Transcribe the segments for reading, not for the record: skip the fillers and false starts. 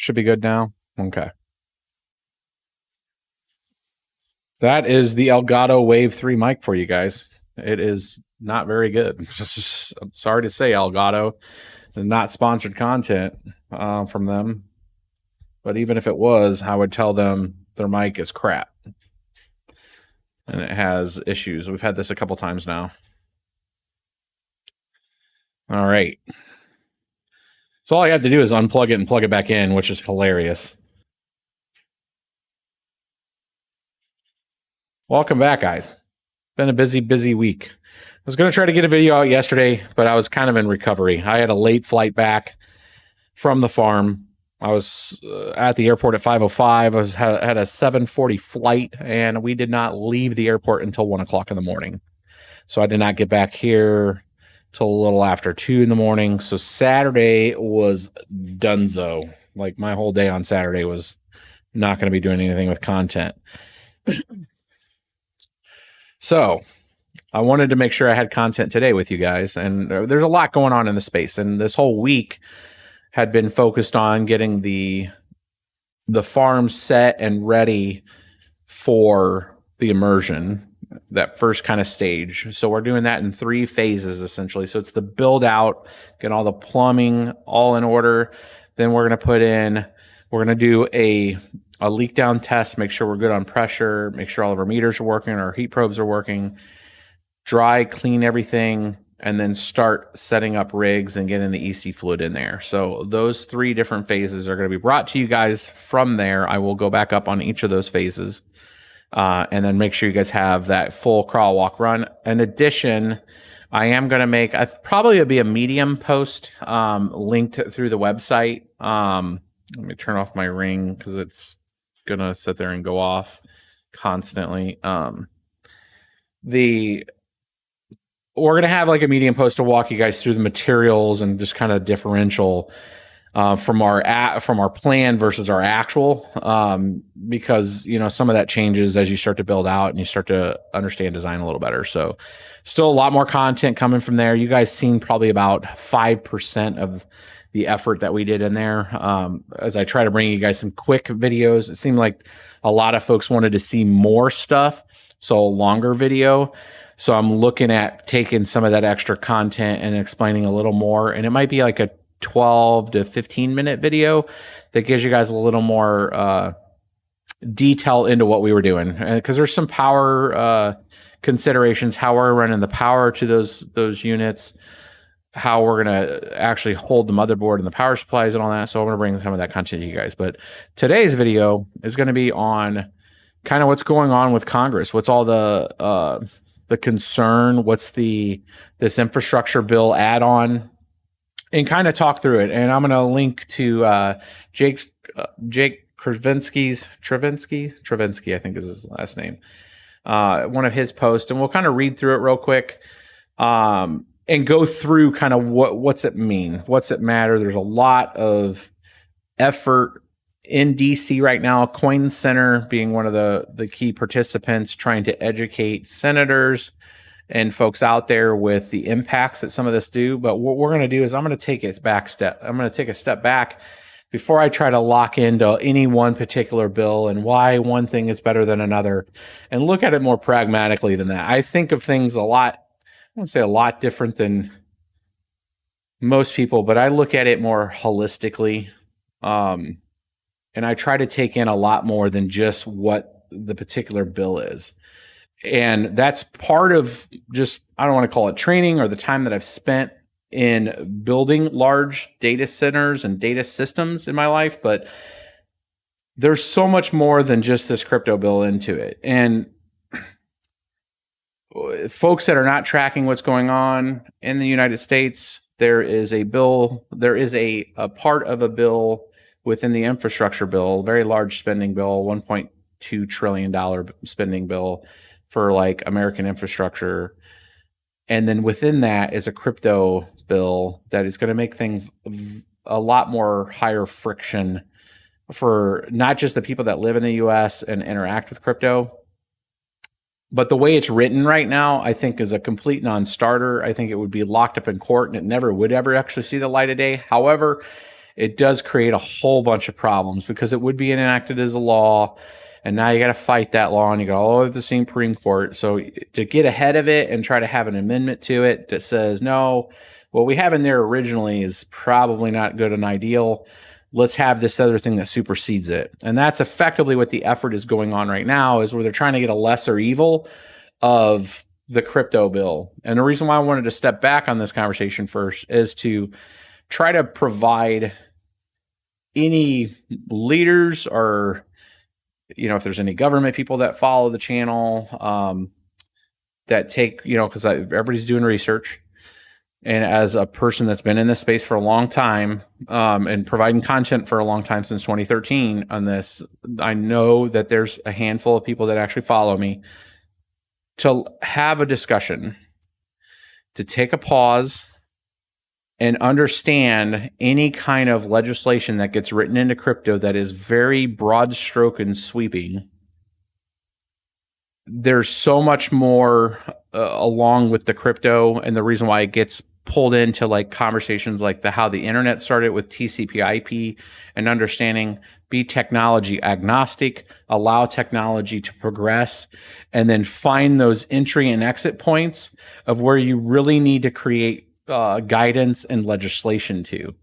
Should be good now. Okay. That is the Elgato Wave 3 mic for you guys. It is not very good. I'm sorry to say, Elgato, not sponsored content from them. But even if it was, I would tell them their mic is crap. And it has issues. We've had this a couple times now. All right. So all I have to do is unplug it and plug it back in, which is hilarious. Welcome back, guys. Been a busy week. I was going to try to get a video out yesterday, but I was kind of in recovery. I had a late flight back from the farm. I was at the airport at 5:05. I had a 7:40 flight, and we did not leave the airport until 1 o'clock in the morning. So I did not get back here till a little after 2 in the morning. So Saturday was dunzo. Like, my whole day on Saturday was not going to be doing anything with content. So I wanted to make sure I had content today with you guys. And there's a lot going on in the space. And this whole week had been focused on getting the farm set and ready for the immersion, that first kind of stage. So we're doing that in 3 phases, essentially. So it's the build out, get all the plumbing all in order. Then we're going to do a leak down test, make sure we're good on pressure, make sure all of our meters are working, our heat probes are working, dry, clean everything, and then start setting up rigs and getting the EC fluid in there. So those 3 different phases are going to be brought to you guys from there. I will go back up on each of those phases and then make sure you guys have that full crawl, walk, run. In addition, I am going to make, probably it'll be a Medium post linked through the website. Let me turn off my ring because it's going to sit there and go off constantly. We're going to have like a Medium post to walk you guys through the materials and just kind of differential from our plan versus our actual, because, you know, some of that changes as you start to build out and you start to understand design a little better. So still a lot more content coming from there. You guys seen probably about 5% of the effort that we did in there. As I try to bring you guys some quick videos, it seemed like a lot of folks wanted to see more stuff. So a longer video. So I'm looking at taking some of that extra content and explaining a little more. And it might be like a 12 to 15 minute video that gives you guys a little more detail into what we were doing. Because there's some power considerations, how we're running the power to those units, how we're going to actually hold the motherboard and the power supplies and all that. So I'm going to bring some of that content to you guys. But today's video is going to be on kind of what's going on with Congress. What's all the concern? What's this infrastructure bill add-on? And kind of talk through it. And I'm going to link to Jake Travinsky, I think is his last name. One of his posts, and we'll kind of read through it real quick. And go through kind of what's it mean? What's it matter? There's a lot of effort in DC right now. Coin Center being one of the key participants, trying to educate senators and folks out there with the impacts that some of this do. But what we're going to do is I'm going to take a step back before I try to lock into any one particular bill and why one thing is better than another, and look at it more pragmatically than that. I think of things I wouldn't say a lot different than most people, but I look at it more holistically. And I try to take in a lot more than just what the particular bill is. And that's part of just, I don't want to call it training or the time that I've spent in building large data centers and data systems in my life. But there's so much more than just this crypto bill into it. And folks that are not tracking what's going on in the United States, there is a part of a bill within the infrastructure bill, very large spending bill, $1.2 trillion spending bill for like American infrastructure. And then within that is a crypto bill that is going to make things a lot more higher friction for not just the people that live in the US and interact with crypto, but the way it's written right now, I think is a complete non-starter. I think it would be locked up in court and it never would ever actually see the light of day. However, it does create a whole bunch of problems because it would be enacted as a law. And now you got to fight that law and you go all over the Supreme Court. So to get ahead of it and try to have an amendment to it that says, no, what we have in there originally is probably not good and ideal. Let's have this other thing that supersedes it. And that's effectively what the effort is going on right now, is where they're trying to get a lesser evil of the crypto bill. And the reason why I wanted to step back on this conversation first is to try to provide any leaders or, if there's any government people that follow the channel, that take, because everybody's doing research. And as a person that's been in this space for a long time, and providing content for a long time, since 2013 on this, I know that there's a handful of people that actually follow me, to have a discussion, to take a pause and understand any kind of legislation that gets written into crypto that is very broad stroke and sweeping. There's so much more along with the crypto, and the reason why it gets pulled into like conversations like how the internet started with TCP/IP, and understanding, be technology agnostic, allow technology to progress, and then find those entry and exit points of where you really need to create guidance and legislation to.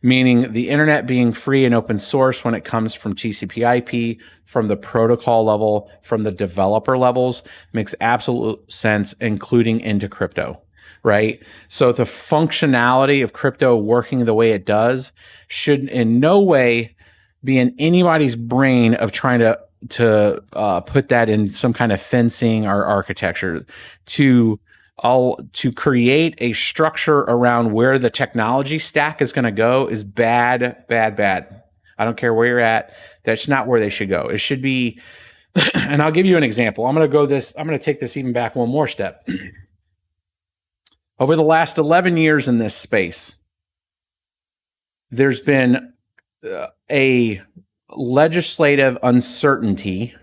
Meaning the internet being free and open source when it comes from TCP/IP, from the protocol level, from the developer levels, makes absolute sense, including into crypto, right? So the functionality of crypto working the way it does should in no way be in anybody's brain of trying to put that in some kind of fencing or architecture to create a structure around where the technology stack is going to go is bad. I don't care where you're at. That's not where they should go. It should be, and I'll give you an example. I'm going to take this even back one more step. Over the last 11 years in this space, there's been a legislative uncertainty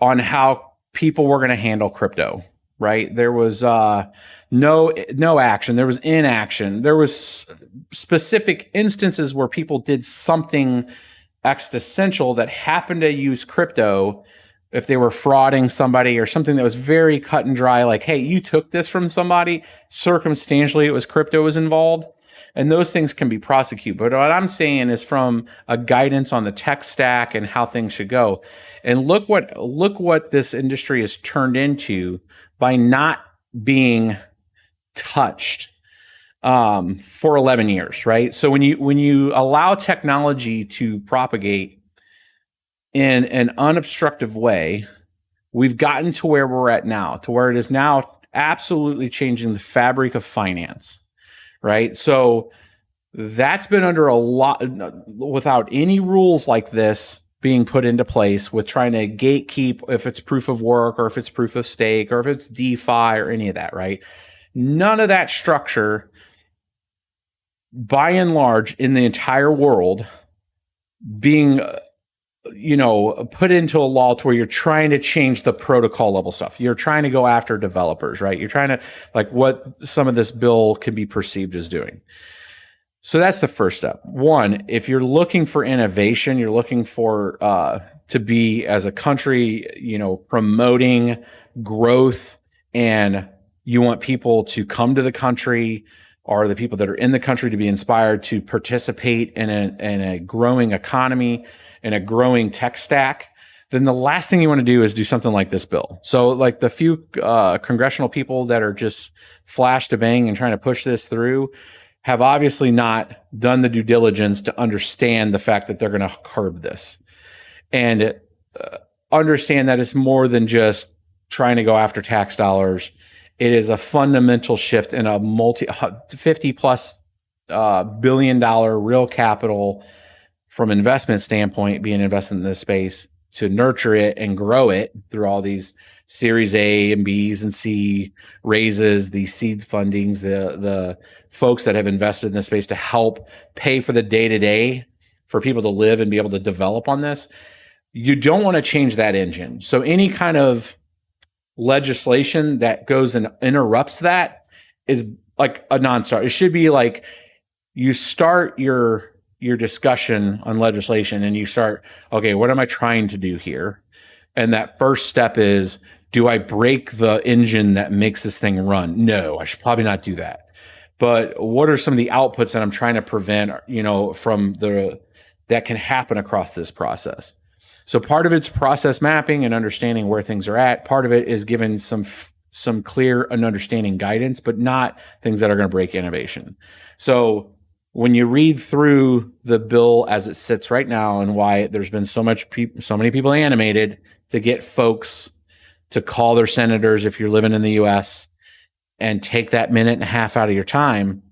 on how people were going to handle crypto. Right? There was no action. There was inaction. There was specific instances where people did something existential that happened to use crypto, if they were frauding somebody or something that was very cut and dry, like, hey, you took this from somebody, circumstantially it was crypto was involved, and those things can be prosecuted. But what I'm saying is from a guidance on the tech stack and how things should go. And look what this industry has turned into by not being touched for 11 years, right? So when you allow technology to propagate in an unobstructive way, we've gotten to where we're at now, to where it is now absolutely changing the fabric of finance, right? So that's been under a lot, without any rules like this being put into place, with trying to gatekeep if it's proof of work or if it's proof of stake or if it's DeFi or any of that, right? None of that structure, by and large, in the entire world being, put into a law to where you're trying to change the protocol level stuff. You're trying to go after developers, right? You're trying to, like what some of this bill can be perceived as doing. So that's the first step. One, if you're looking for innovation, you're looking for to be, as a country, promoting growth, and you want people to come to the country, or the people that are in the country to be inspired to participate in a growing economy and a growing tech stack, then the last thing you want to do is do something like this bill. So like the few congressional people that are just flash to bang and trying to push this through have obviously not done the due diligence to understand the fact that they're going to curb this, and understand that it's more than just trying to go after tax dollars. It is a fundamental shift in a $50+ billion real capital from investment standpoint being invested in this space, to nurture it and grow it through all these Series A and B's and C raises, these seed fundings, the folks that have invested in this space to help pay for the day-to-day for people to live and be able to develop on this. You don't want to change that engine. So any kind of legislation that goes and interrupts that is like a non-starter. It should be like, you start your discussion on legislation and you start, okay, what am I trying to do here? And that first step is, do I break the engine that makes this thing run? No, I should probably not do that. But what are some of the outputs that I'm trying to prevent, from that can happen across this process? So part of it's process mapping and understanding where things are at. Part of it is giving some clear and understanding guidance, but not things that are going to break innovation. So when you read through the bill as it sits right now and why there's been so many people animated to get folks to call their senators if you're living in the US and take that minute and a half out of your time,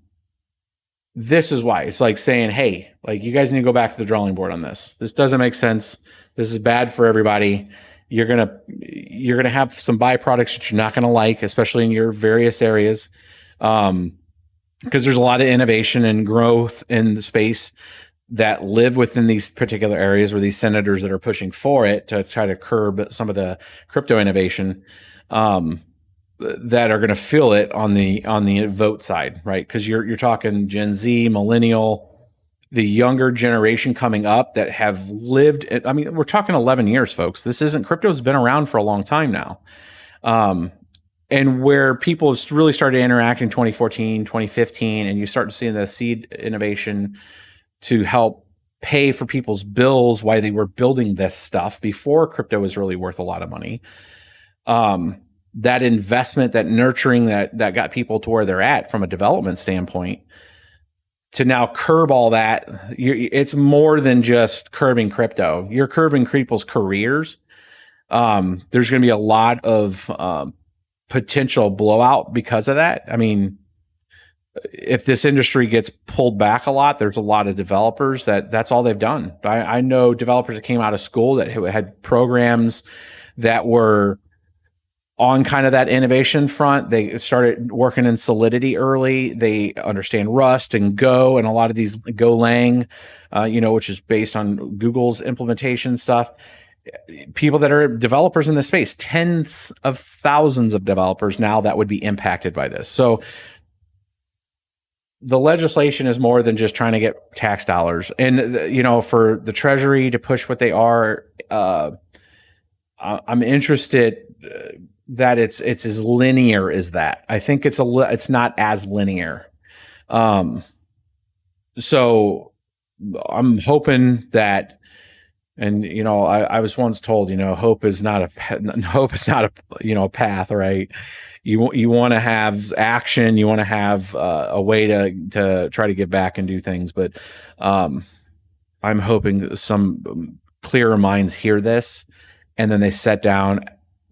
this is why. It's like saying, hey, like, you guys need to go back to the drawing board on this. This doesn't make sense. This is bad for everybody. You're gonna have some byproducts that you're not gonna like, especially in your various areas. Because there's a lot of innovation and growth in the space that live within these particular areas, where these senators that are pushing for it to try to curb some of the crypto innovation that are going to feel it on the vote side, right? Because you're talking Gen Z, millennial, the younger generation coming up that have lived. I mean, we're talking 11 years, folks. Crypto's been around for a long time now. And where people really started interacting in 2014, 2015, and you start seeing the seed innovation to help pay for people's bills while they were building this stuff before crypto was really worth a lot of money. That investment, that nurturing that got people to where they're at from a development standpoint, to now curb all that, it's more than just curbing crypto. You're curbing people's careers. There's going to be a lot of potential blowout because of that. I mean, if this industry gets pulled back a lot, there's a lot of developers that's all they've done. I know developers that came out of school that had programs that were on kind of that innovation front. They started working in Solidity early. They understand Rust and Go and a lot of these Golang, which is based on Google's implementation stuff. People that are developers in this space, tens of thousands of developers now that would be impacted by this. So the legislation is more than just trying to get tax dollars. And, for the Treasury to push what they are, I'm interested that it's as linear as that. I think it's not as linear. So I'm hoping that, and I was once told, hope is not a path, right? You want to have action, you want to have a way to try to give back and do things, but I'm hoping some clearer minds hear this, and then they sit down,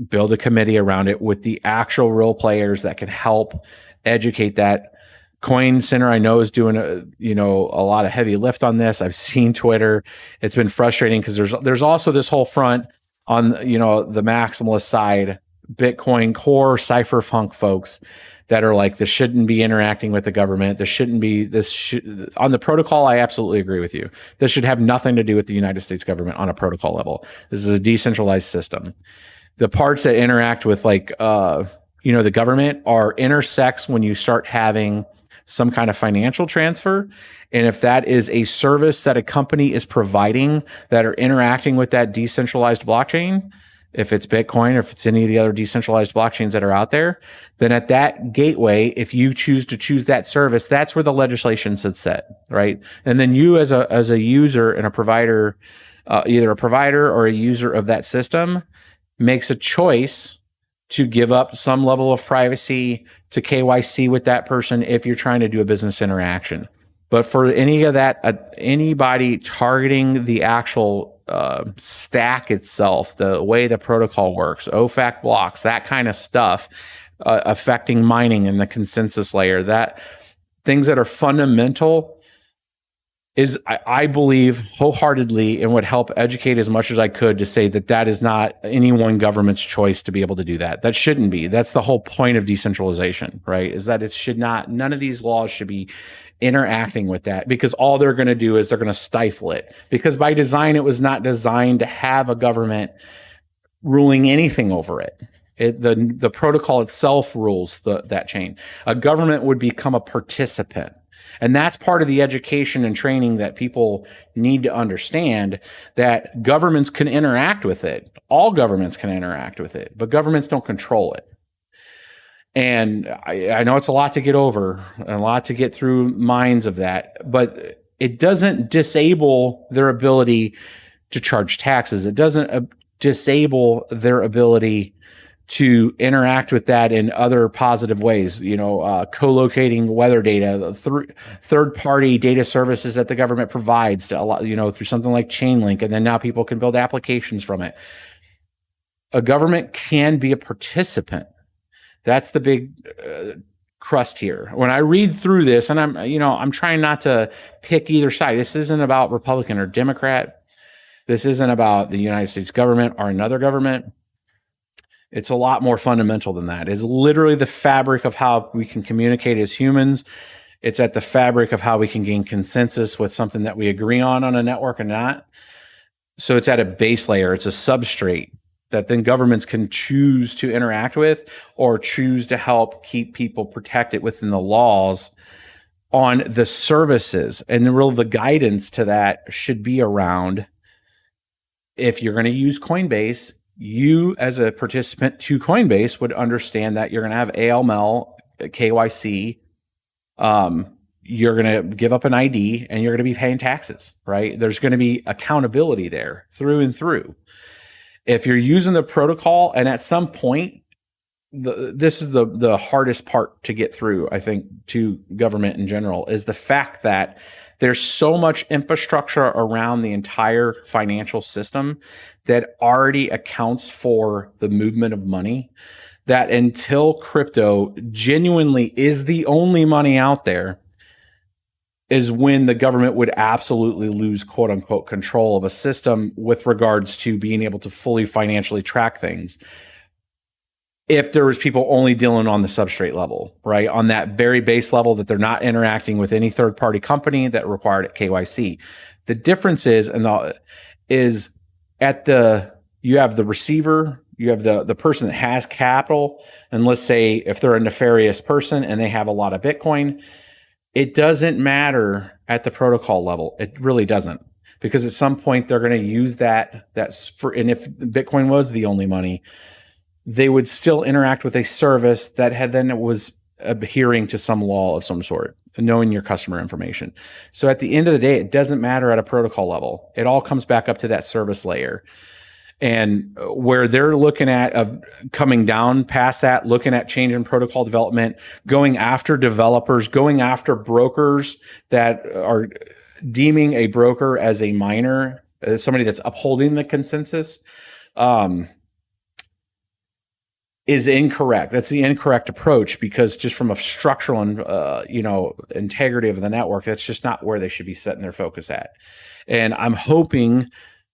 build a committee around it with the actual real players that can help educate that. Coin Center, I know, is doing a lot of heavy lift on this. I've seen Twitter. It's been frustrating because there's also this whole front on the maximalist side, Bitcoin core cypherpunk folks that are like, this shouldn't be interacting with the government. On the protocol, I absolutely agree with you. This should have nothing to do with the United States government on a protocol level. This is a decentralized system. The parts that interact with the government are intersects when you start having some kind of financial transfer. And if that is a service that a company is providing that are interacting with that decentralized blockchain, if it's Bitcoin or if it's any of the other decentralized blockchains that are out there, then at that gateway, if you choose that service, that's where the legislation should set, right? And then you as a user and a provider, either a provider or a user of that system, makes a choice to give up some level of privacy, to KYC with that person if you're trying to do a business interaction. But for any of that, anybody targeting the actual stack itself, the way the protocol works, OFAC blocks, that kind of stuff, affecting mining and the consensus layer, that things that are fundamental, is I believe wholeheartedly, and would help educate as much as I could to say that is not any one government's choice to be able to do that. That shouldn't be. That's the whole point of decentralization, right? Is that none of these laws should be interacting with that, because all they're going to do is they're going to stifle it. Because by design, it was not designed to have a government ruling anything over it. The protocol itself rules that chain. A government would become a participant. And that's part of the education and training that people need to understand, that governments can interact with it. All governments can interact with it, but governments don't control it. And I know it's a lot to get over, a lot to get through minds of that, but it doesn't disable their ability to charge taxes. It doesn't disable their ability to interact with that in other positive ways, co-locating weather data, third-party data services that the government provides to allow, through something like Chainlink, and then now people can build applications from it. A government can be a participant. That's the big crust here. When I read through this, and I'm trying not to pick either side. This isn't about Republican or Democrat. This isn't about the United States government or another government. It's a lot more fundamental than that. It's literally the fabric of how we can communicate as humans. It's at the fabric of how we can gain consensus with something that we agree on a network or not. So it's at a base layer. It's a substrate that then governments can choose to interact with or choose to help keep people protected within the laws on the services. And the guidance to that should be around, if you're going to use Coinbase, you as a participant to Coinbase would understand that you're going to have AML, KYC, you're going to give up an ID, and you're going to be paying taxes, right? There's going to be accountability there through and through. If you're using the protocol, and at some point, this is the hardest part to get through, I think, to government in general, is the fact that there's so much infrastructure around the entire financial system that already accounts for the movement of money, that until crypto genuinely is the only money out there, is when the government would absolutely lose quote unquote control of a system with regards to being able to fully financially track things. If there was people only dealing on the substrate level, right? On that very base level, that they're not interacting with any third party company that required KYC. The difference is, you have the receiver, you have the person that has capital. And let's say if they're a nefarious person and they have a lot of Bitcoin, it doesn't matter at the protocol level. It really doesn't, because at some point they're going to use and if Bitcoin was the only money, they would still interact with a service that was adhering to some law of some sort, knowing your customer information. So at the end of the day, it doesn't matter at a protocol level. It all comes back up to that service layer. And where they're looking at coming down past that, looking at change in protocol development, going after developers, going after brokers that are deeming a broker as a miner, somebody that's upholding the consensus, is incorrect. That's the incorrect approach, because just from a structural and integrity of the network, that's just not where they should be setting their focus at. And I'm hoping,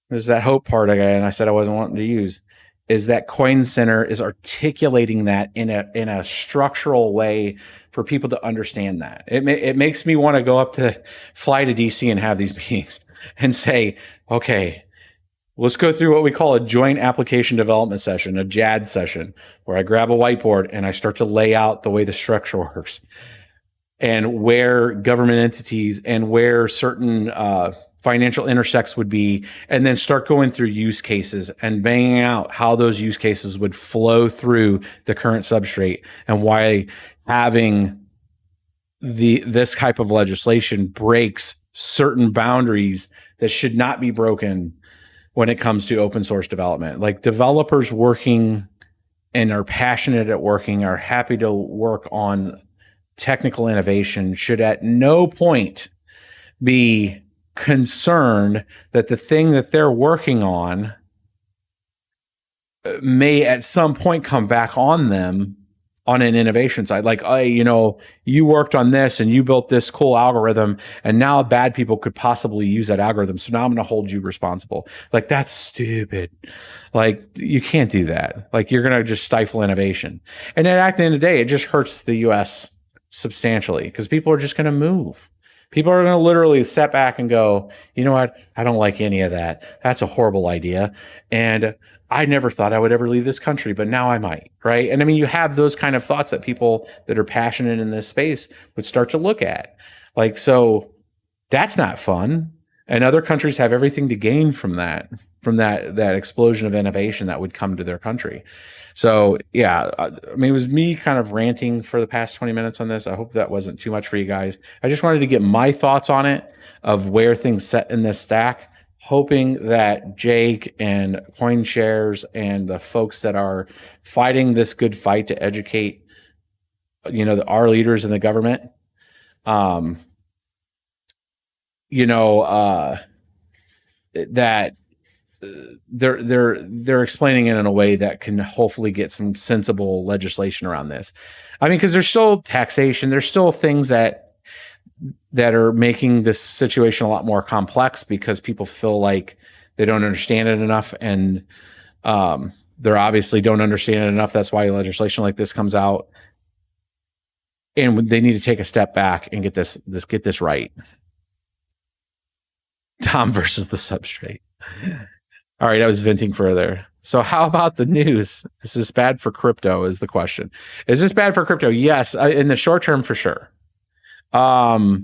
there's that hope part again I said I wasn't wanting to use, is that Coin Center is articulating that in a structural way for people to understand that. It makes me want to fly to DC and have these meetings and say, okay, let's go through what we call a joint application development session, a JAD session, where I grab a whiteboard and I start to lay out the way the structure works, and where government entities and where certain financial intersects would be, and then start going through use cases and banging out how those use cases would flow through the current substrate, and why having this type of legislation breaks certain boundaries that should not be broken when it comes to open source development. Like, developers working and are passionate at working, are happy to work on technical innovation, should at no point be concerned that the thing that they're working on may at some point come back on them on an innovation side. Like, you worked on this and you built this cool algorithm, and now bad people could possibly use that algorithm, so now I'm going to hold you responsible. Like, that's stupid. Like, you can't do that. Like, you're going to just stifle innovation. And then at the end of the day, it just hurts the US substantially, because people are just going to move. People are going to literally step back and go, you know what? I don't like any of that. That's a horrible idea. And I never thought I would ever leave this country, but now I might, right? And I mean, you have those kind of thoughts that people that are passionate in this space would start to look at. Like, so that's not fun. And other countries have everything to gain from that explosion of innovation that would come to their country. So yeah, I mean, it was me kind of ranting for the past 20 minutes on this. I hope that wasn't too much for you guys. I just wanted to get my thoughts on it, of where things set in this stack, hoping that Jake and CoinShares and the folks that are fighting this good fight to educate, our leaders in the government, that they're explaining it in a way that can hopefully get some sensible legislation around this. I mean, because there's still taxation, there's still things that are making this situation a lot more complex, because people feel like they don't understand it enough, and they're obviously don't understand it enough. That's why legislation like this comes out, and they need to take a step back and get this right. Tom versus the substrate. All right, I was venting further. So how about the news? Is this bad for crypto, is the question. Is this bad for crypto? Yes, in the short term, for sure. For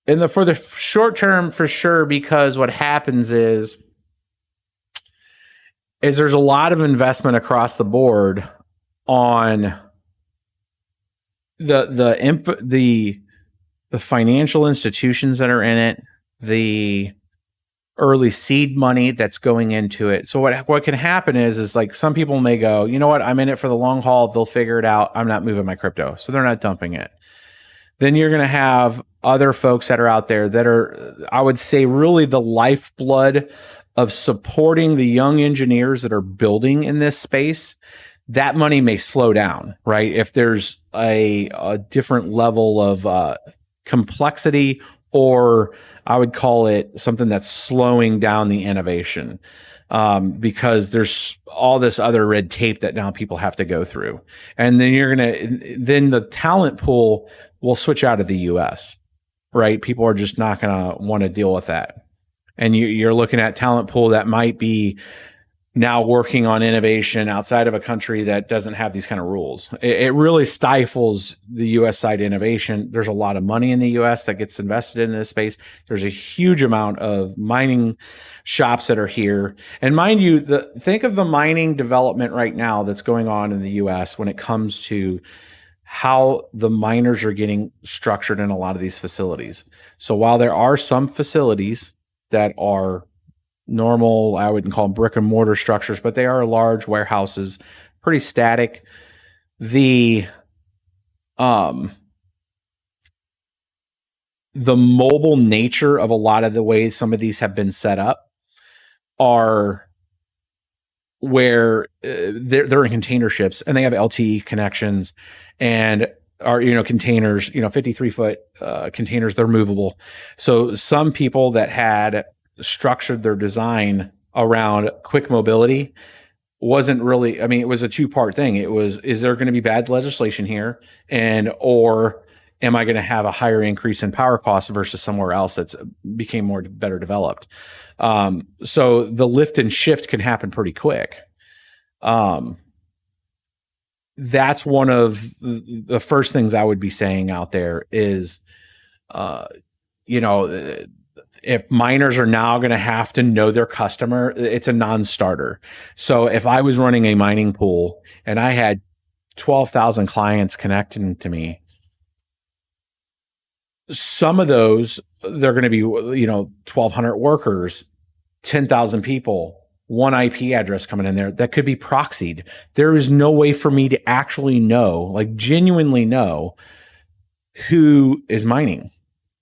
the short term, for sure, because what happens is there's a lot of investment across the board on the financial institutions that are in it, the early seed money that's going into it. So what can happen is like, some people may go, you know what, I'm in it for the long haul. They'll figure it out. I'm not moving my crypto. So they're not dumping it. Then you're going to have other folks that are out there that are, I would say, really the lifeblood of supporting the young engineers that are building in this space. That money may slow down, right? If there's a different level of complexity, or I would call it something that's slowing down the innovation, because there's all this other red tape that now people have to go through. And then then the talent pool will switch out of the US, right? People are just not going to want to deal with that. And you're looking at talent pool that might be now working on innovation outside of a country that doesn't have these kind of rules. It really stifles the US side innovation. There's a lot of money in the US that gets invested in this space. There's a huge amount of mining shops that are here. And mind you, think of the mining development right now that's going on in the US when it comes to how the miners are getting structured in a lot of these facilities. So while there are some facilities that are normal, I wouldn't call them brick and mortar structures, but they are large warehouses, pretty static. The mobile nature of a lot of the ways some of these have been set up are where they're in container ships, and they have LTE connections, and are containers, 53-foot containers. They're movable. So some people that had structured their design around quick mobility wasn't really, I mean, it was a two-part thing. It was, is there going to be bad legislation here, or am I going to have a higher increase in power costs versus somewhere else that's became better developed? So the lift and shift can happen pretty quick. That's one of the first things I would be saying out there is, if miners are now going to have to know their customer, it's a non-starter. So if I was running a mining pool and I had 12,000 clients connecting to me, some of those, they're going to be, 1,200 workers, 10,000 people, one IP address coming in there that could be proxied. There is no way for me to actually know, like genuinely know, who is mining.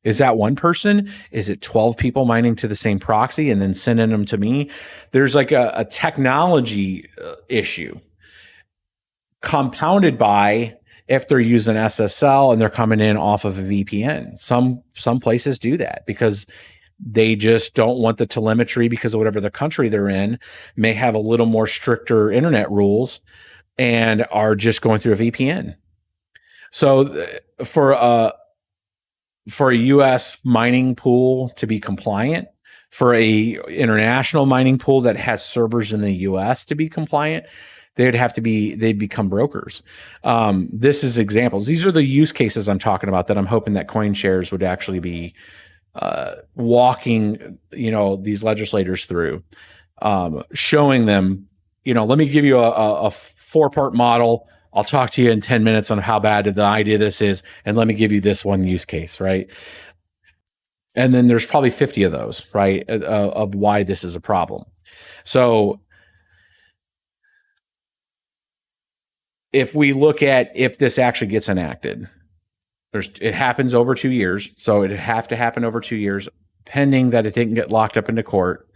Is that one person? Is it 12 people mining to the same proxy and then sending them to me? There's like a technology issue compounded by if they're using SSL and they're coming in off of a VPN. Some places do that because they just don't want the telemetry, because of whatever the country they're in may have a little more stricter internet rules and are just going through a VPN. So for a US mining pool to be compliant, for a international mining pool that has servers in the US to be compliant, they'd become brokers. This is examples. These are the use cases I'm talking about that I'm hoping that CoinShares would actually be walking, these legislators through, showing them, let me give you a 4-part model. I'll talk to you in 10 minutes on how bad the idea this is, and let me give you this one use case, right? And then there's probably 50 of those, right, of why this is a problem. So if we look at if this actually gets enacted, it happens over 2 years. So it'd have to happen over 2 years, pending that it didn't get locked up into court.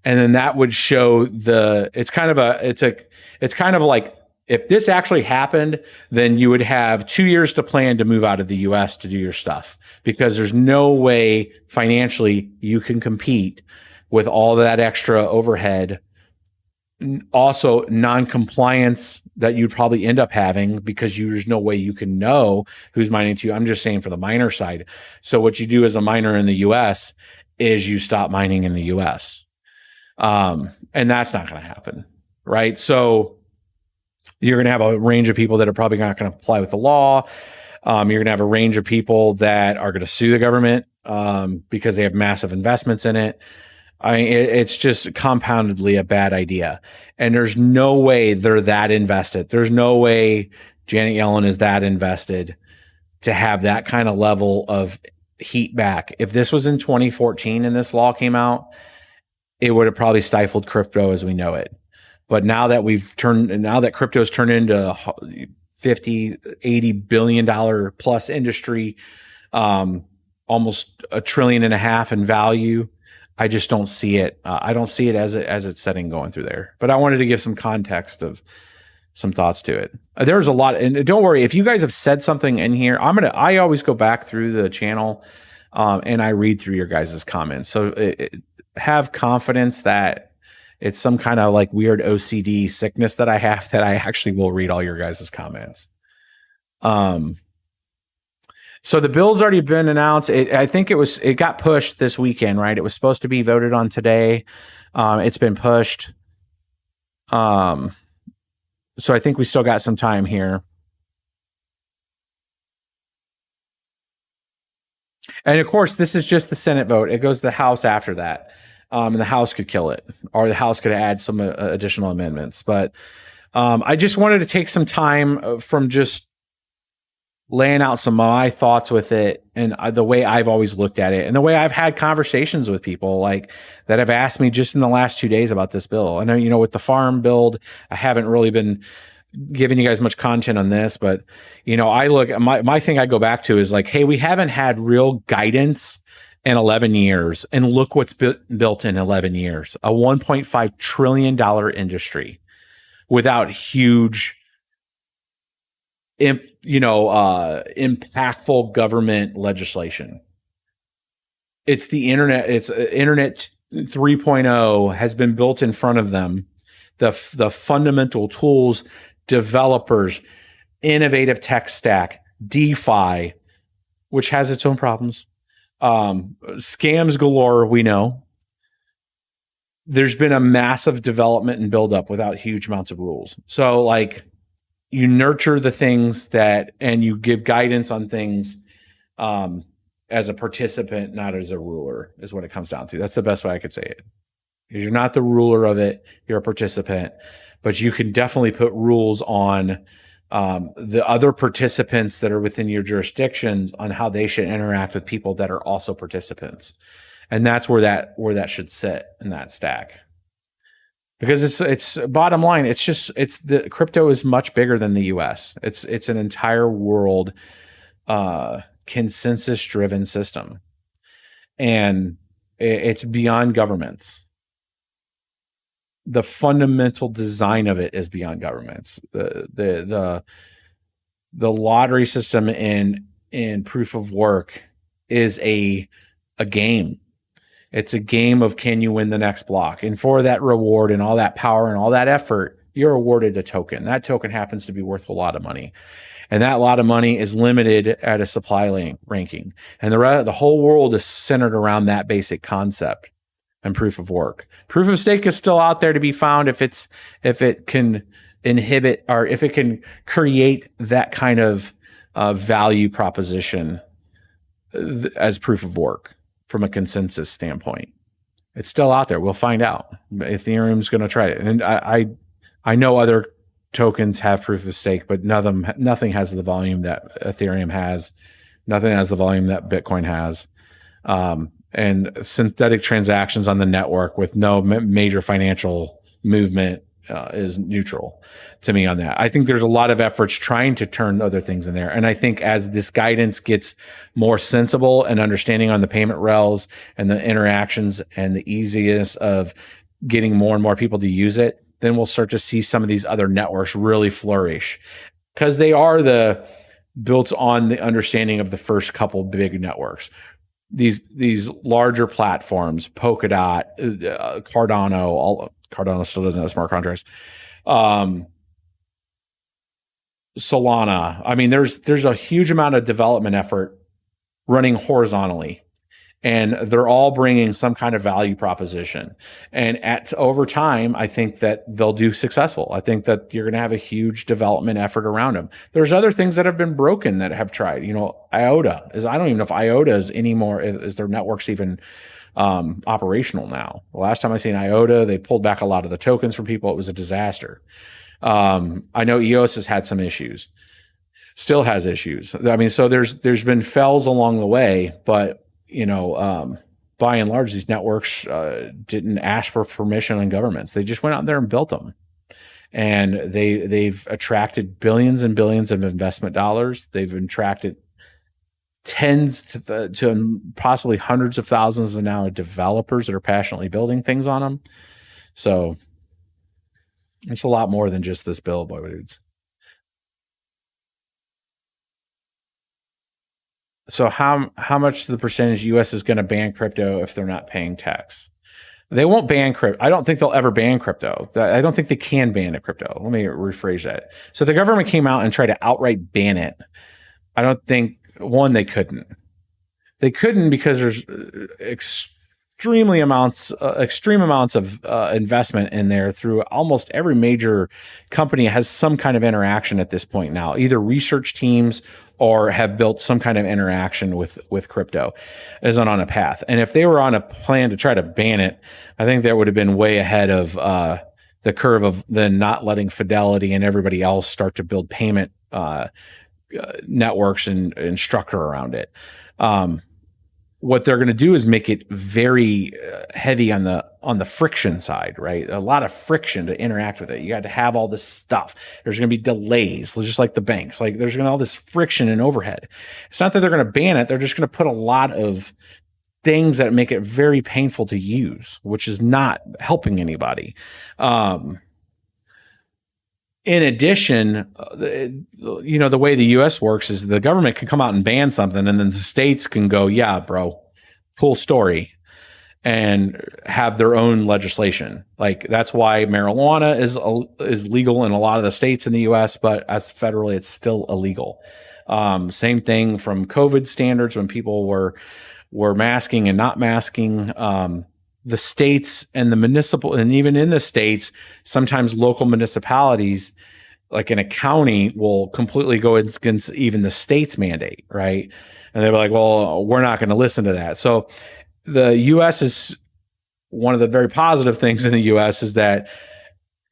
And then that would show it's kind of like, if this actually happened, then you would have 2 years to plan to move out of the US to do your stuff, because there's no way financially you can compete with all that extra overhead. Also, non-compliance that you'd probably end up having, because there's no way you can know who's mining to you. I'm just saying for the miner side. So what you do as a miner in the US is you stop mining in the US. And that's not going to happen, right? So you're going to have a range of people that are probably not going to comply with the law. You're going to have a range of people that are going to sue the government because they have massive investments in it. It's just compoundedly a bad idea. And there's no way they're that invested. There's no way Janet Yellen is that invested to have that kind of level of heat back. If this was in 2014 and this law came out, it would have probably stifled crypto as we know it. But now that crypto's turned into 50, $80 billion plus industry, almost $1.5 trillion in value, I just don't see it. I don't see it as it's setting going through there. But I wanted to give some context of some thoughts to it. There's a lot, and don't worry if you guys have said something in here. I always go back through the channel, and I read through your guys' comments. So have confidence that it's some kind of like weird OCD sickness that I have, that I actually will read all your guys' comments. So the bill's already been announced. I think it got pushed this weekend, right? It was supposed to be voted on today. It's been pushed. So I think we still got some time here. And of course, this is just the Senate vote. It goes to the House after that. And the House could kill it, or the House could add some additional amendments. But I just wanted to take some time from just laying out some of my thoughts with it, and the way I've always looked at it, and the way I've had conversations with people like that have asked me just in the last 2 days about this bill. I know, with the farm build, I haven't really been giving you guys much content on this, but I look at my thing I go back to is like, hey, we haven't had real guidance in 11 years, and look what's built in 11 years, a $1.5 trillion industry without huge, impactful government legislation. It's the internet. It's Internet 3.0 has been built in front of them. The fundamental tools, developers, innovative tech stack, DeFi, which has its own problems, scams galore. We know there's been a massive development and buildup without huge amounts of rules. So like, you nurture the things and you give guidance on things as a participant, not as a ruler, is what it comes down to. That's the best way I could say it. You're not the ruler of it. You're a participant, but you can definitely put rules on the other participants that are within your jurisdictions on how they should interact with people that are also participants. And that's where that should sit in that stack. Because it's bottom line, it's the crypto is much bigger than the US. It's an entire world consensus driven system. And it's beyond governments. The fundamental design of it is beyond governments. The lottery system in proof of work is a game. It's a game of, can you win the next block? And for that reward and all that power and all that effort, you're awarded a token. That token happens to be worth a lot of money. And that lot of money is limited at a supply ranking. And the whole world is centered around that basic concept and proof of work. Proof of stake is still out there to be found if it can inhibit, or if it can create that kind of value proposition as proof of work from a consensus standpoint. It's still out there. We'll find out. Ethereum's going to try it, and I know other tokens have proof of stake, but nothing has the volume that Ethereum has. Nothing has the volume that Bitcoin has. And synthetic transactions on the network with no major financial movement is neutral to me on that. I think there's a lot of efforts trying to turn other things in there. And I think as this guidance gets more sensible and understanding on the payment rails and the interactions and the easiness of getting more and more people to use it, then we'll start to see some of these other networks really flourish, because they are built on the understanding of the first couple big networks. These larger platforms, Polkadot, Cardano, Cardano still doesn't have smart contracts. Solana. I mean, there's a huge amount of development effort running horizontally, and they're all bringing some kind of value proposition. And over time, I think that they'll do successful. I think that you're going to have a huge development effort around them. There's other things that have been broken that have tried. IOTA I don't even know if IOTA is anymore. Is their networks even operational now? The last time I seen IOTA, they pulled back a lot of the tokens from people. It was a disaster. I know EOS has had some issues, still has issues. I mean, so there's been fells along the way, but by and large, these networks didn't ask for permission on governments. They just went out there and built them, and they've attracted billions and billions of investment dollars. They've attracted tens to possibly hundreds of thousands of now developers that are passionately building things on them. So it's a lot more than just this bill, boy dudes. So how much the percentage U.S. is going to ban crypto if they're not paying tax? They won't ban crypto. I don't think they'll ever ban crypto. I don't think they can ban a crypto. Let me rephrase that. So the government came out and tried to outright ban it. I don't think, they couldn't. They couldn't because there's extreme amounts of investment in there through almost every major company has some kind of interaction at this point now, either research teams or have built some kind of interaction with crypto, isn't on a path. And if they were on a plan to try to ban it, I think that would have been way ahead of the curve of then not letting Fidelity and everybody else start to build payment networks and structure around it. What they're going to do is make it very heavy on the friction side, right? A lot of friction to interact with it. You got to have all this stuff. There's going to be delays, just like the banks. Like there's going to be all this friction and overhead. It's not that they're going to ban it. They're just going to put a lot of things that make it very painful to use, which is not helping anybody. In addition, the way the U.S. works is the government can come out and ban something, and then the states can go, yeah, bro, cool story, and have their own legislation. Like that's why marijuana is legal in a lot of the states in the U.S., but as federally, it's still illegal. Same thing from COVID standards when people were masking and not masking. The states and the municipal, and even in the states, sometimes local municipalities, like in a county, will completely go against even the state's mandate, right? And they're like, well, we're not going to listen to that. So the U.S. is one of the very positive things in the U.S. is that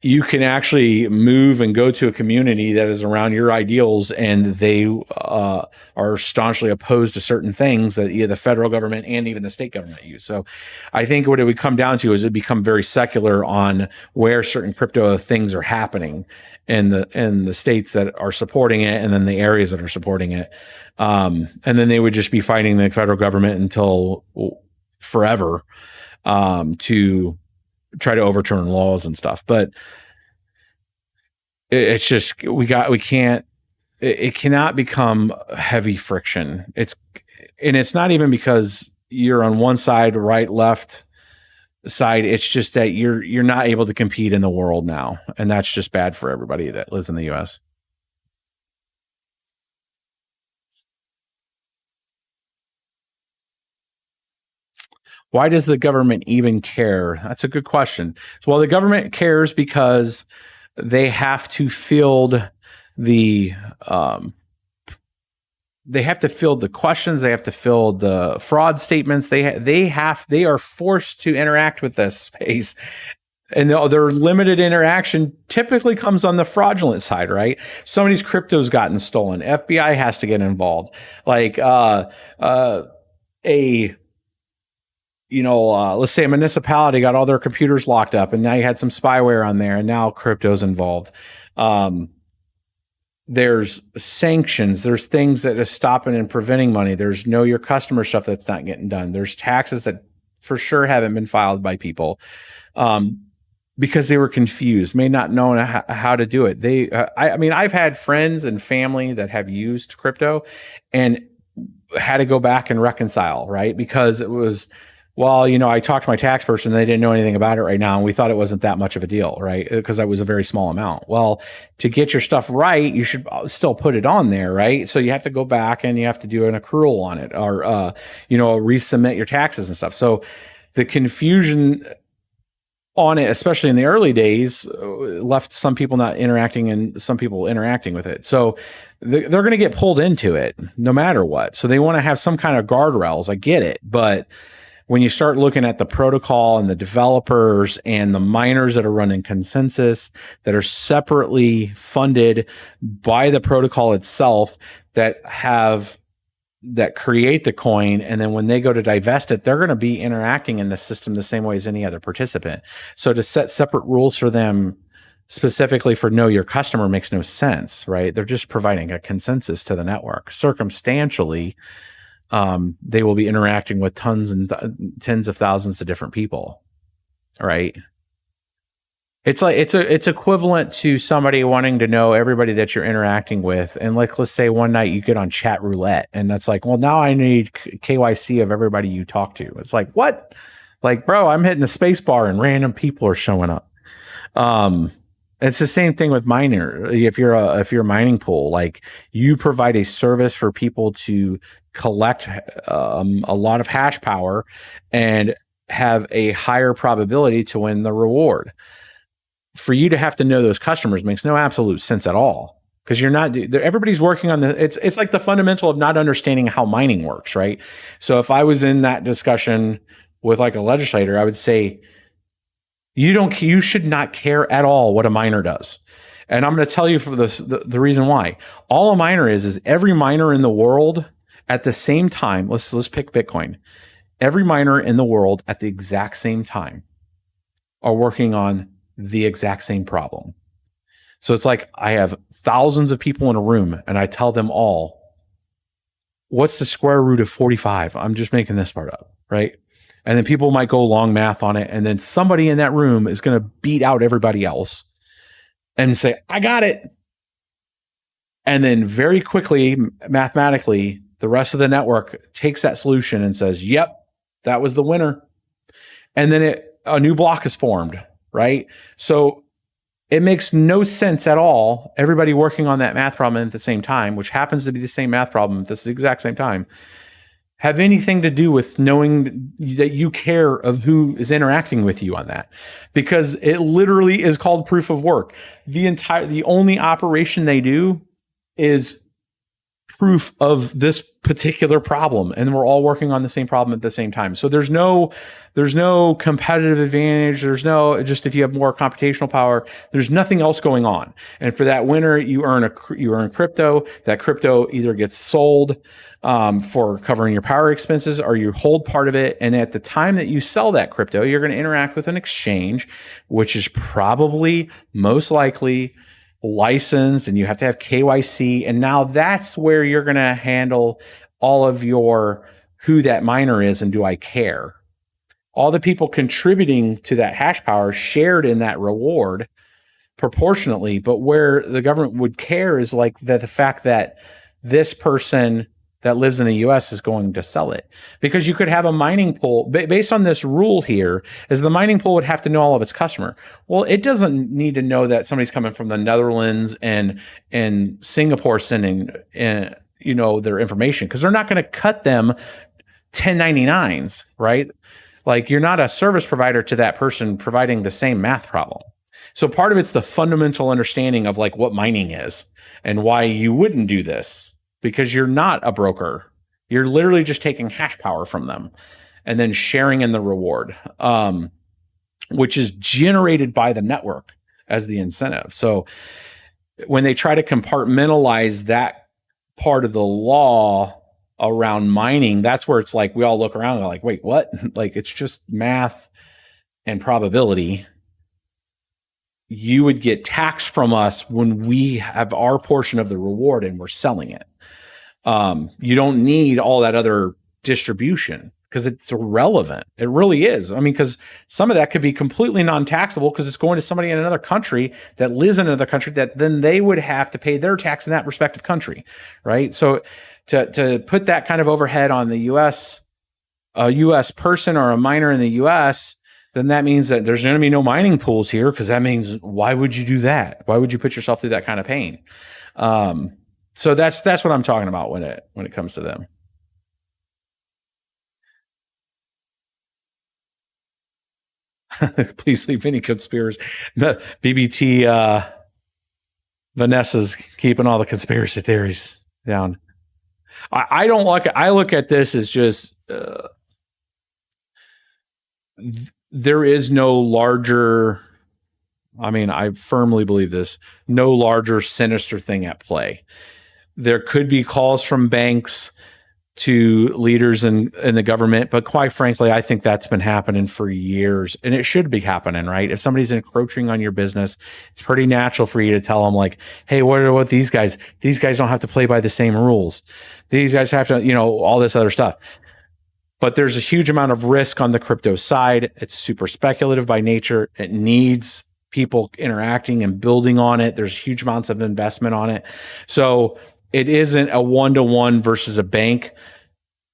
you can actually move and go to a community that is around your ideals, and they are staunchly opposed to certain things that either the federal government and even the state government use. So I think what it would come down to is it become very secular on where certain crypto things are happening in the states that are supporting it, and then the areas that are supporting it. And then they would just be fighting the federal government until forever to try to overturn laws and stuff. But it's just it cannot become heavy friction. It's not even because you're on one side, right, left side. It's just that you're not able to compete in the world now, and that's just bad for everybody that lives in the US. Why does the government even care? That's a good question. So, well, the government cares because they have to field the questions. They have to fill the fraud statements. They are forced to interact with this space. And their limited interaction typically comes on the fraudulent side, right? Somebody's crypto's gotten stolen. FBI has to get involved. Like let's say a municipality got all their computers locked up, and now you had some spyware on there, and now crypto's involved. There's sanctions. There's things that are stopping and preventing money. There's know your customer stuff that's not getting done. There's taxes that for sure haven't been filed by people. Because they were confused, may not know how to do it. I've had friends and family that have used crypto and had to go back and reconcile, right? Because it was, I talked to my tax person, they didn't know anything about it right now, and we thought it wasn't that much of a deal, right? Because it was a very small amount. Well, to get your stuff right, you should still put it on there, right? So you have to go back and you have to do an accrual on it, or resubmit your taxes and stuff. So the confusion on it, especially in the early days, left some people not interacting and some people interacting with it. So they're going to get pulled into it no matter what. So they want to have some kind of guardrails. I get it. But when you start looking at the protocol and the developers and the miners that are running consensus that are separately funded by the protocol itself, that create the coin, and then when they go to divest it, they're going to be interacting in the system the same way as any other participant. So to set separate rules for them specifically for know your customer makes no sense, right? They're just providing a consensus to the network. Circumstantially, they will be interacting with tons and tens of thousands of different people, right? It's like it's equivalent to somebody wanting to know everybody that you're interacting with. And let's say one night you get on chat roulette, and that's like, well, now I need KYC of everybody you talk to. It's like, what? Like, bro, I'm hitting the space bar and random people are showing up. It's the same thing with miner. If you're a mining pool, like you provide a service for people to collect a lot of hash power and have a higher probability to win the reward. For you to have to know those customers makes no absolute sense at all, because you're not, everybody's working on it's like the fundamental of not understanding how mining works, right? So if I was in that discussion with like a legislator, I would say, you should not care at all what a miner does. And I'm going to tell you for this, the reason why. All a miner is every miner in the world at the same time, let's pick Bitcoin. Every miner in the world at the exact same time are working on the exact same problem. So it's like I have thousands of people in a room and I tell them all, what's the square root of 45? I'm just making this part up, right? And then people might go long math on it. And then somebody in that room is going to beat out everybody else and say, I got it. And then very quickly, mathematically, the rest of the network takes that solution and says, yep, that was the winner. And then a new block is formed. Right? So it makes no sense at all. Everybody working on that math problem at the same time, which happens to be the same math problem at the exact same time, have anything to do with knowing that you care of who is interacting with you on that. Because it literally is called proof of work. The only operation they do is proof of this particular problem, and we're all working on the same problem at the same time. So there's no competitive advantage. There's no, just if you have more computational power, there's nothing else going on. And for that winner, you earn crypto. That crypto either gets sold for covering your power expenses, or you hold part of it. And at the time that you sell that crypto, you're going to interact with an exchange, which is probably most likely licensed, and you have to have KYC. And now that's where you're going to handle all of your who that miner is and do I care. All the people contributing to that hash power shared in that reward proportionately, but where the government would care is like that the fact that this person that lives in the US is going to sell it. Because you could have a mining pool based on this rule here, is the mining pool would have to know all of its customer. Well, it doesn't need to know that somebody's coming from the Netherlands and Singapore sending their information, because they're not going to cut them 1099s, right? Like, you're not a service provider to that person providing the same math problem. So part of it's the fundamental understanding of like what mining is and why you wouldn't do this, because you're not a broker. You're literally just taking hash power from them and then sharing in the reward, which is generated by the network as the incentive. So when they try to compartmentalize that part of the law around mining, that's where it's like we all look around and go like, wait, what? Like it's just math and probability. You would get taxed from us when we have our portion of the reward and we're selling it. You don't need all that other distribution because it's irrelevant. It really is. I mean, because some of that could be completely non-taxable because it's going to somebody in another country that lives in another country that then they would have to pay their tax in that respective country, right? So to put that kind of overhead on the U.S., a U.S. person or a miner in the U.S., then that means that there's going to be no mining pools here, because that means why would you do that? Why would you put yourself through that kind of pain? So that's what I'm talking about when it comes to them. Please leave any conspiracy. BBT Vanessa's keeping all the conspiracy theories down. I don't like it. I look at this as just there is no larger, I mean, I firmly believe this, no larger sinister thing at play. There could be calls from banks to leaders in the government, but quite frankly, I think that's been happening for years, and it should be happening, right? If somebody's encroaching on your business, it's pretty natural for you to tell them like, hey, what these guys don't have to play by the same rules. These guys have to, all this other stuff. But there's a huge amount of risk on the crypto side. It's super speculative by nature. It needs people interacting and building on it. There's huge amounts of investment on it. So it isn't a one-to-one versus a bank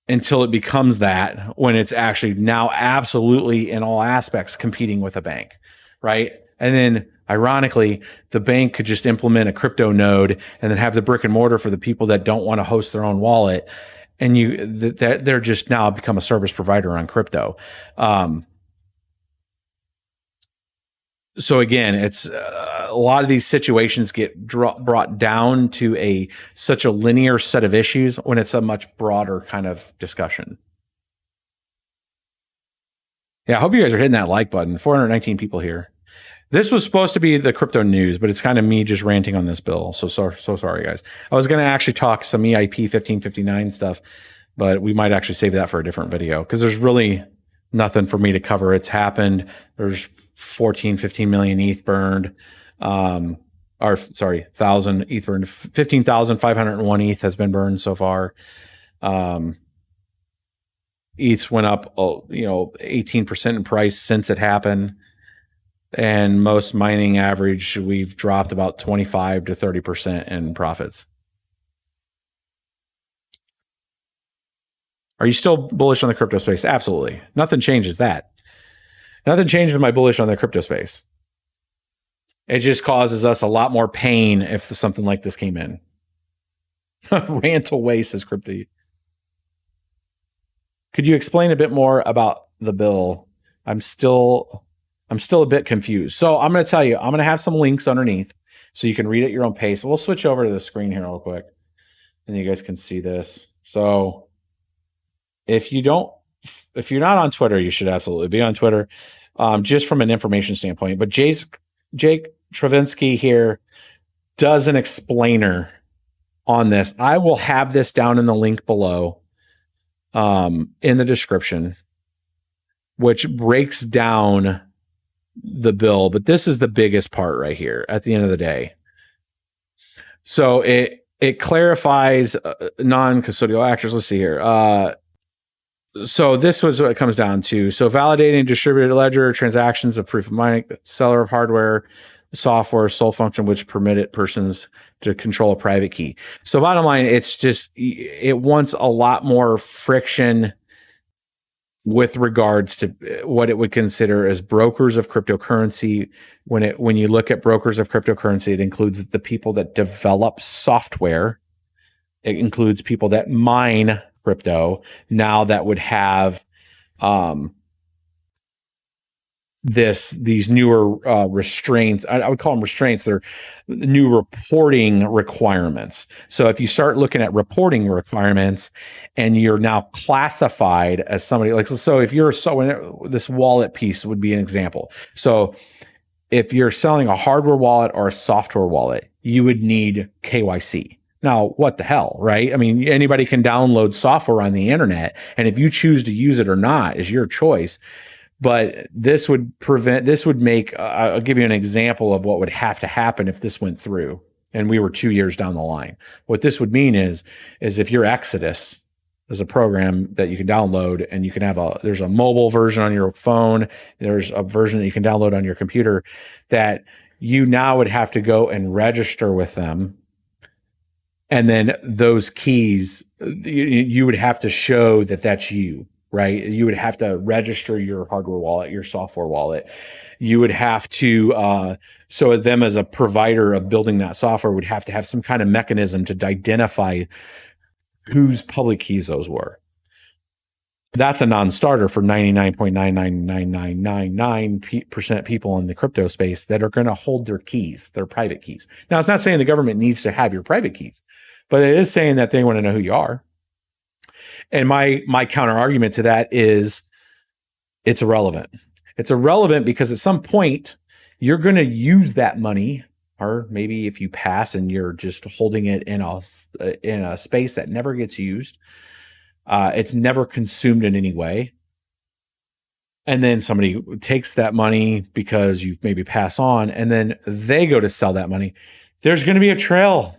until it becomes that, when it's actually now absolutely in all aspects competing with a bank, right? And then ironically, the bank could just implement a crypto node and then have the brick and mortar for the people that don't want to host their own wallet. And they're just now become a service provider on crypto. So again, it's a lot of these situations get brought down to such a linear set of issues when it's a much broader kind of discussion. Yeah, I hope you guys are hitting that like button. 419 people here. This was supposed to be the crypto news, but it's kind of me just ranting on this bill. So sorry, guys. I was going to actually talk some EIP1559 stuff, but we might actually save that for a different video because there's really nothing for me to cover. It's happened. There's 15 million ETH burned. 1,000 ETH burned. 15,501 ETH has been burned so far. ETH went up, 18% in price since it happened. And most mining average, we've dropped about 25 to 30% in profits. Are you still bullish on the crypto space? Absolutely. Nothing changes that. Nothing changes my bullish on the crypto space. It just causes us a lot more pain if something like this came in. Rant away, says Crypto. Could you explain a bit more about the bill? I'm still a bit confused. So I'm going to tell you, I'm going to have some links underneath so you can read at your own pace. We'll switch over to the screen here real quick and you guys can see this. So if you're not on Twitter, you should absolutely be on Twitter, just from an information standpoint. But Jake Travinsky here does an explainer on this. I will have this down in the link below, in the description, which breaks down the bill, but this is the biggest part right here at the end of the day. So it clarifies non-custodial actors. Let's see here. So this was what it comes down to. So validating distributed ledger transactions of proof of mining, seller of hardware, software, sole function which permitted persons to control a private key. So bottom line, it wants a lot more friction with regards to what it would consider as brokers of cryptocurrency. When you look at brokers of cryptocurrency, it includes the people that develop software. It includes people that mine crypto. Now that would have these newer restraints. I would call them restraints. They're new reporting requirements. So if you start looking at reporting requirements and you're now classified as somebody like, so if you're this wallet piece would be an example. So if you're selling a hardware wallet or a software wallet, you would need KYC. Now, what the hell, right? I mean, anybody can download software on the internet, and if you choose to use it or not is your choice. But this would make, I'll give you an example of what would have to happen if this went through and we were 2 years down the line. What this would mean is if your Exodus is a program that you can download and you can have there's a mobile version on your phone, there's a version that you can download on your computer, that you now would have to go and register with them. And then those keys, you would have to show that that's you. Right? You would have to register your hardware wallet, your software wallet. You would have to, so them as a provider of building that software would have to have some kind of mechanism to identify whose public keys those were. That's a non-starter for 99.99999% people in the crypto space that are going to hold their keys, their private keys. Now, it's not saying the government needs to have your private keys, but it is saying that they want to know who you are. And my counter argument to that is it's irrelevant. It's irrelevant because at some point you're going to use that money, or maybe if you pass and you're just holding it in a space that never gets used, it's never consumed in any way. And then somebody takes that money because you've maybe passed on, and then they go to sell that money. There's going to be a trail.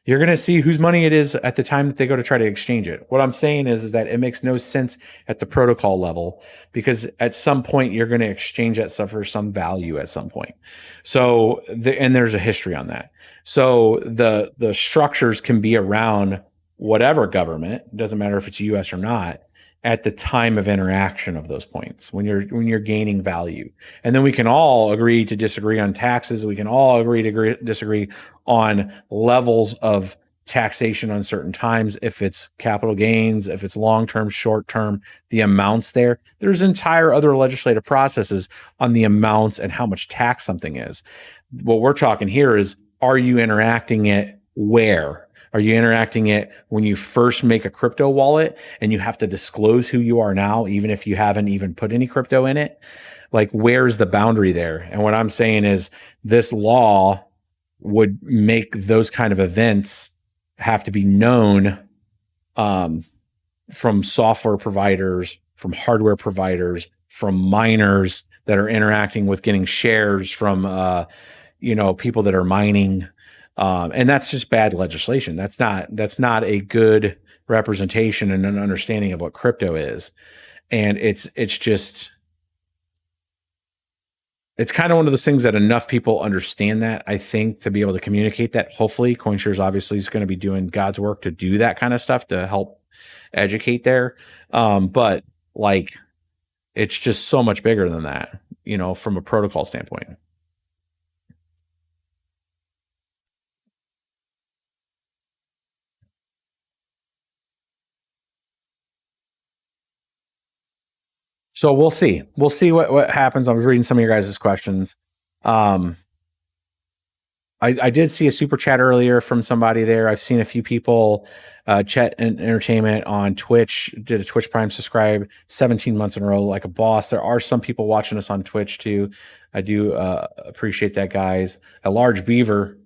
You're going to see whose money it is at the time that they go to try to exchange it. What I'm saying is that it makes no sense at the protocol level, because at some point you're going to exchange that stuff for some value at some point. So, and there's a history on that. So the structures can be around whatever government, it doesn't matter if it's US or not, at the time of interaction of those points when you're gaining value. And then we can all agree to disagree on taxes. We can all agree to disagree on levels of taxation on certain times, if it's capital gains, if it's long-term, short-term, the amounts there. There's entire other legislative processes on the amounts and how much tax something is. What we're talking here is, are you interacting it where? Are you interacting it when you first make a crypto wallet and you have to disclose who you are now, even if you haven't even put any crypto in it? Like, where's the boundary there? And what I'm saying is this law would make those kind of events have to be known from software providers, from hardware providers, from miners that are interacting with getting shares from, people that are mining. And that's just bad legislation. That's not a good representation and an understanding of what crypto is. And it's kind of one of those things that enough people understand that, I think, to be able to communicate that. Hopefully CoinShares obviously is going to be doing God's work to do that kind of stuff to help educate there. But like, it's just so much bigger than that, from a protocol standpoint. So we'll see. We'll see what happens. I was reading some of your guys' questions. I did see a super chat earlier from somebody there. I've seen a few people, Chat and Entertainment on Twitch, did a Twitch Prime subscribe 17 months in a row like a boss. There are some people watching us on Twitch too. I do appreciate that, guys. A Large Beaver.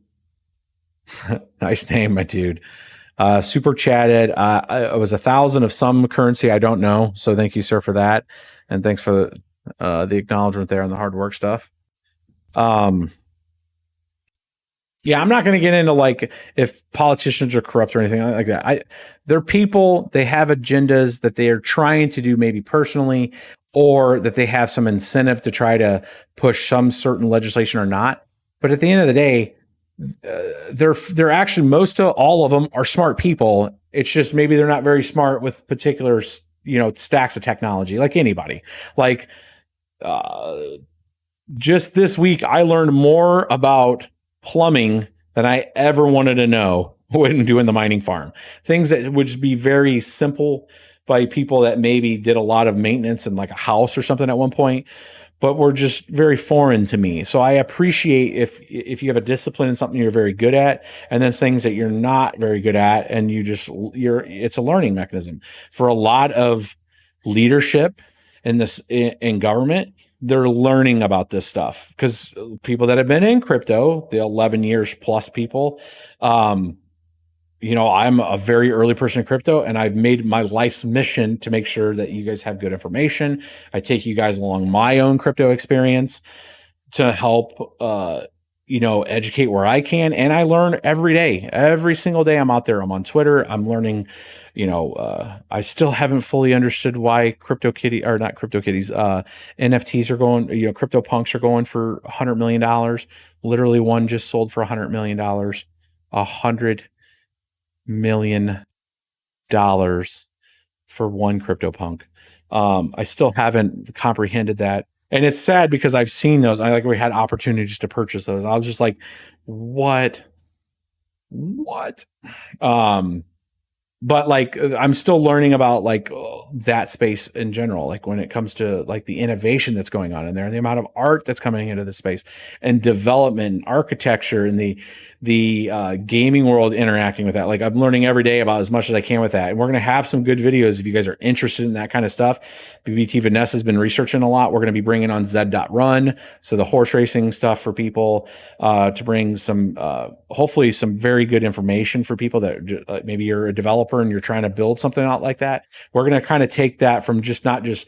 Nice name, my dude. Super chatted. It was 1,000 of some currency. I don't know. So thank you, sir, for that. And thanks for the acknowledgement there on the hard work stuff. Yeah, I'm not going to get into like if politicians are corrupt or anything like that. They're people, they have agendas that they are trying to do maybe personally, or that they have some incentive to try to push some certain legislation or not. But at the end of the day, they're actually, most of all of them are smart people. It's just maybe they're not very smart with particular, stacks of technology, like anybody. Like just this week, I learned more about plumbing than I ever wanted to know when doing the mining farm. Things that would be very simple by people that maybe did a lot of maintenance in like a house or something at one point. but were just very foreign to me. So I appreciate if you have a discipline in something you're very good at, and then things that you're not very good at, and it's a learning mechanism for a lot of leadership in government. They're learning about this stuff because people that have been in crypto, the 11 years plus people, I'm a very early person in crypto, and I've made my life's mission to make sure that you guys have good information. I take you guys along my own crypto experience to help, educate where I can. And I learn every day, every single day I'm out there. I'm on Twitter. I'm learning, I still haven't fully understood why NFTs are going, crypto punks are going for $100 million. Literally one just sold for $100 million, $100 million for one CryptoPunk. I still haven't comprehended that. And it's sad because I've seen those. We had opportunities to purchase those. I was just like, what? But I'm still learning about that space in general, when it comes to the innovation that's going on in there and the amount of art that's coming into the space and development and architecture and the gaming world interacting with that. I'm learning every day about as much as I can with that. And we're going to have some good videos if you guys are interested in that kind of stuff. BBT Vanessa has been researching a lot. We're going to be bringing on Zed.Run. So the horse racing stuff for people, to bring some, hopefully some very good information for people that maybe you're a developer and you're trying to build something out like that. We're going to kind of take that from not just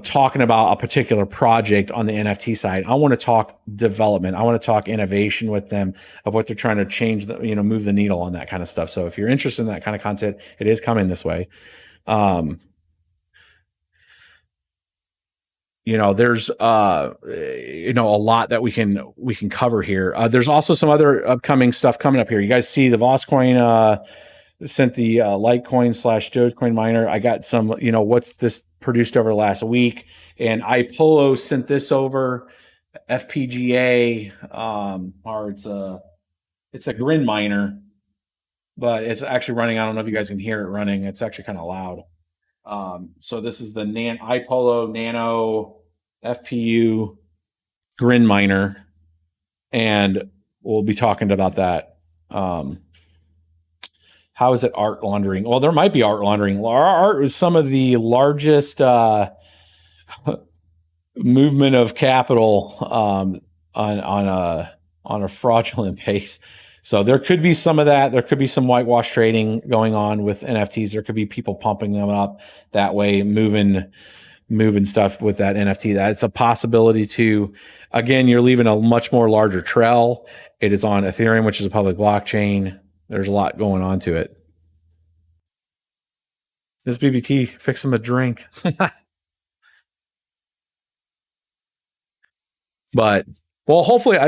talking about a particular project on the NFT side. I want to talk development. I want to talk innovation with them of what they're trying to change, move the needle on that kind of stuff. So if you're interested in that kind of content, it is coming this way. There's a lot that we can cover here. There's also some other upcoming stuff coming up here. You guys see the Voss coin sent the Litecoin / Dogecoin miner. I got some, what's this produced over the last week, and iPolo sent this over. FPGA, or it's a Grin miner, but it's actually running. I don't know if you guys can hear it running. It's actually kind of loud. So this is the iPolo Nano FPU Grin miner, and we'll be talking about that. How is it art laundering? Well, there might be art laundering. Our art is some of the largest movement of capital on a fraudulent base. So there could be some of that. There could be some whitewash trading going on with NFTs. There could be people pumping them up that way, moving stuff with that NFT. That's a possibility too. Again, you're leaving a much more larger trail. It is on Ethereum, which is a public blockchain. There's a lot going on to it. This BBT, fix him a drink. But hopefully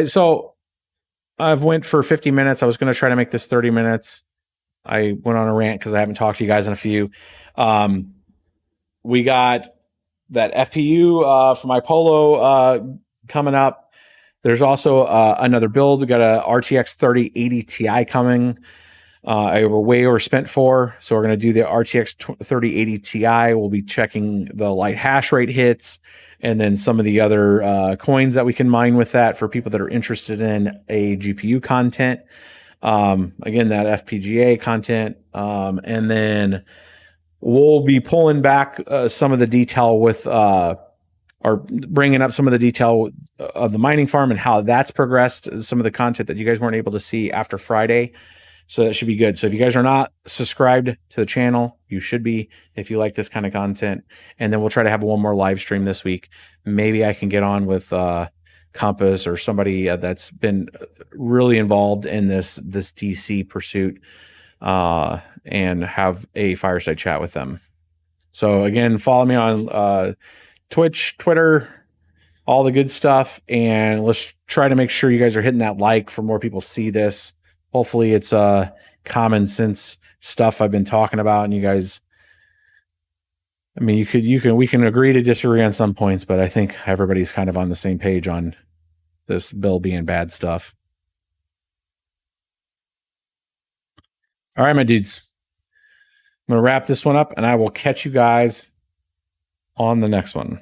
I've went for 50 minutes. I was going to try to make this 30 minutes. I went on a rant because I haven't talked to you guys in a few. We got that FPU from iPolo coming up. There's also another build. We got a RTX 3080 Ti coming. We're way overspent for, so we're going to do the RTX 3080 Ti. We'll be checking the light hash rate hits, and then some of the other coins that we can mine with that for people that are interested in a GPU content. Again, that FPGA content, and then we'll be pulling back some of the detail with or bringing up some of the detail of the mining farm and how that's progressed, some of the content that you guys weren't able to see after Friday. So that should be good. So if you guys are not subscribed to the channel, you should be if you like this kind of content. And then we'll try to have one more live stream this week. Maybe I can get on with Compass or somebody that's been really involved in this DC pursuit and have a fireside chat with them. So again, follow me on Twitch, Twitter, all the good stuff. And let's try to make sure you guys are hitting that like for more people see this. Hopefully it's common sense stuff I've been talking about, and you guys, I mean, we can agree to disagree on some points, but I think everybody's kind of on the same page on this bill being bad stuff. All right, my dudes, I'm going to wrap this one up, and I will catch you guys on the next one.